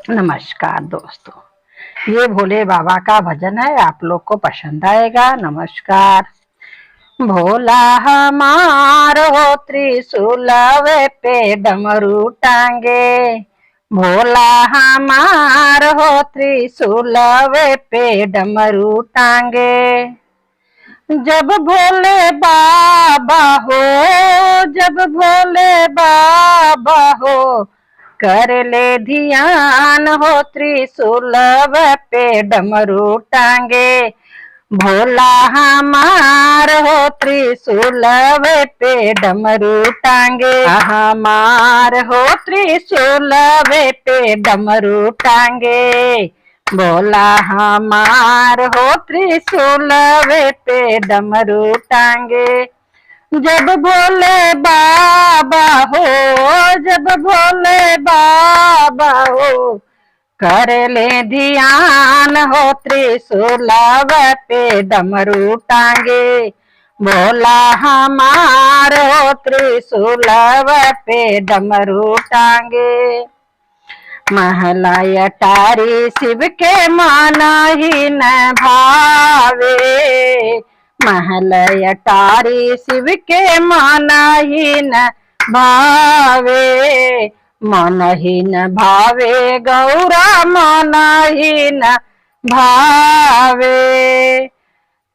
नमस्कार दोस्तों, ये भोले बाबा का भजन है, आप लोग को पसंद आएगा। नमस्कार। भोला हमारो त्रिशूलवे पे डमरू टांगे, भोला हमारो त्रिशूलवे पे डमरू टांगे। जब भोले बाबा हो, जब भोले बाबा हो, कर ले ध्यान हो त्रिशूल पे डमरू टांगे। भोला हमार हो त्रिशूल पे डमरू टांगे, हमार हो त्रिशूल पे डमरू टांगे। भोला हमार हो त्रिशूल पे डमरू टांगे। जब भोले बाबा हो, जब भोले बाबा हो, कर ले ध्यान हो त्रिशूल पे डमरू टांगे। भोला हमार हो त्रिशूल पे डमरू टांगे। महला अटारी शिव के माना ही न भावे, महल अटारी शिव के माना ही न भावे। मन ही न भावे गौरा मन ही न भावे।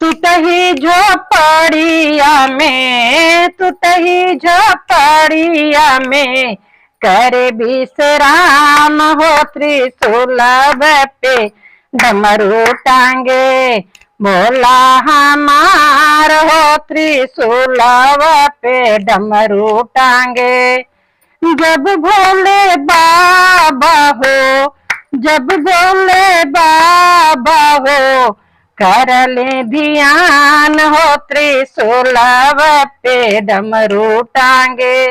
टूटही झोपड़िया में, टूटही झोपड़िया में, करे विश्राम हो त्रिशूल पे डमरू टांगे। भोला हमार हो त्रिशूल पे डमरू टांगे। जब भोले बाबा हो, जब भोले बाबा हो, कर ले ध्यान हो त्रिशूल पे डमरू टांगे।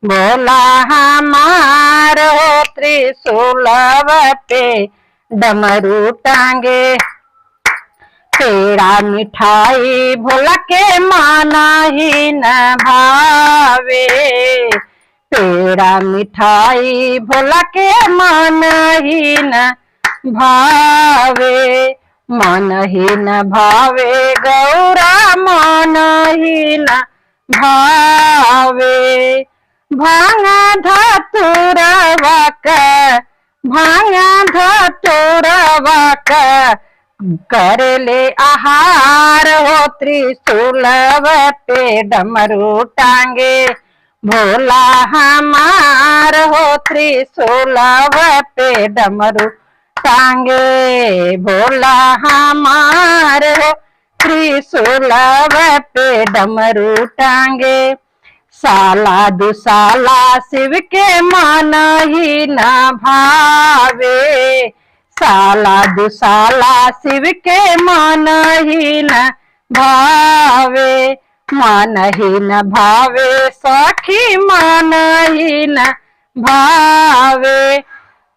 भोला हमार हो त्रिशूल पे डमरू टांगे। पेड़ा मिठाई भोला के माना ही न भावे, पेड़ा मिठाई भोला के माना ही न भावे। मन ही न भावे गौरा मन ही न भावे। भांगा धतुरवा का, भांगा धतुरवा का, कर ले आहार हो त्रिशूल पे डमरू टांगे। भोला हमार हो त्रिशूल पे डमरू टांगे। भोला हमार हो त्रिशूल पे डमरू टांगे। साला दुसाला शिव के मन ही न भावे, साला दुसाला शिव के मन ही न भावे। मन ही न भावे सखी मन ही न भावे।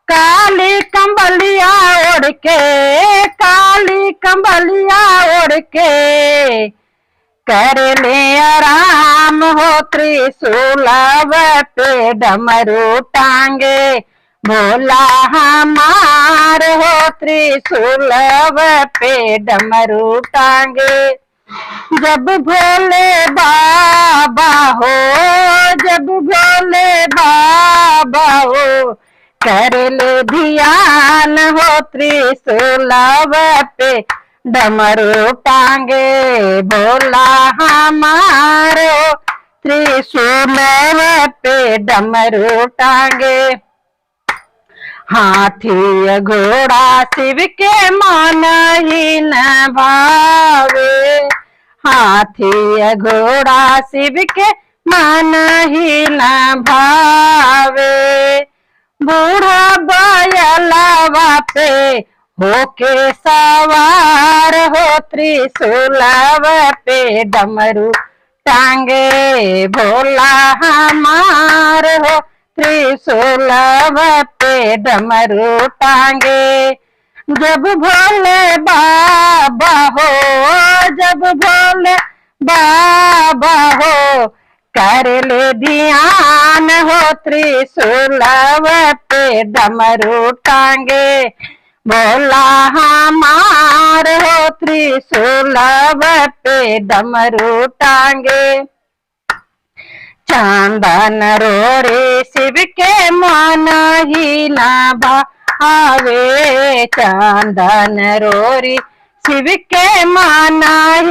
काली कंबलिया ओढ़ के, काली कंबलिया ओढ़ के, कर ले आराम हो त्रिशूल पे डमरू टांगे। भोला हमार हो त्रिशूल पे डमरू टांगे। जब भोले बाबा हो, जब भोले बाबा हो, कर ले ध्यान हो त्रिशूल पे डमरू टांगे। भोला हमारो त्रिशूल पे डमरू टांगे। हाथी घोड़ा शिव के मन ही न भावे, हाथी घोड़ा शिव के मन ही न भावे। बूढ़ा बयलवा पे होके सवार हो त्रिशूल पे डमरू टांगे। भोला हमार हो त्रिशूल पे डमरू टांगे। जब भोले बाबा हो, जब भोले बाबा हो, कर ले ध्यान हो त्रिशूलव पे डमरू टांगे भोला हमार हो त्रिशूलव पे डमरू टांगे चंदन रोरे शिव के मन ही न भावे चंदन रोरी शिव के मन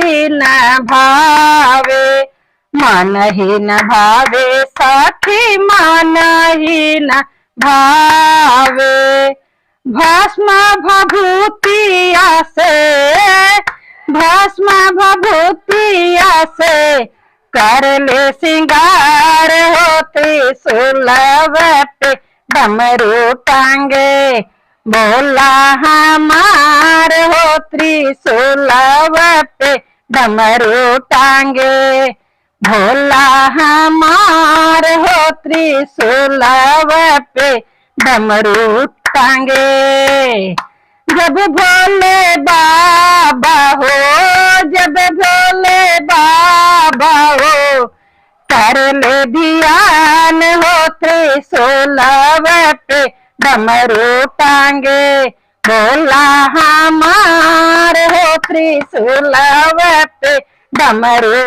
ही न भावे मन ही न भावे सखी मन ही न भावे भस्म भभूतिया से भस्म भभूतिया से कर ले सिंगार हो त्रिशूलव पे डमरू टांगे भोला हमार हो त्रिशूलव पे डमरू टांगे भोला हमार हो त्रिशूलव पे डमरू टांगे जब भोले बाबा हो जब भोले बाबा हो कर ले ध्यान हो त्रिशूलव पे डमरू टांगे भोला हमार हो त्रिशूलव पे डमरू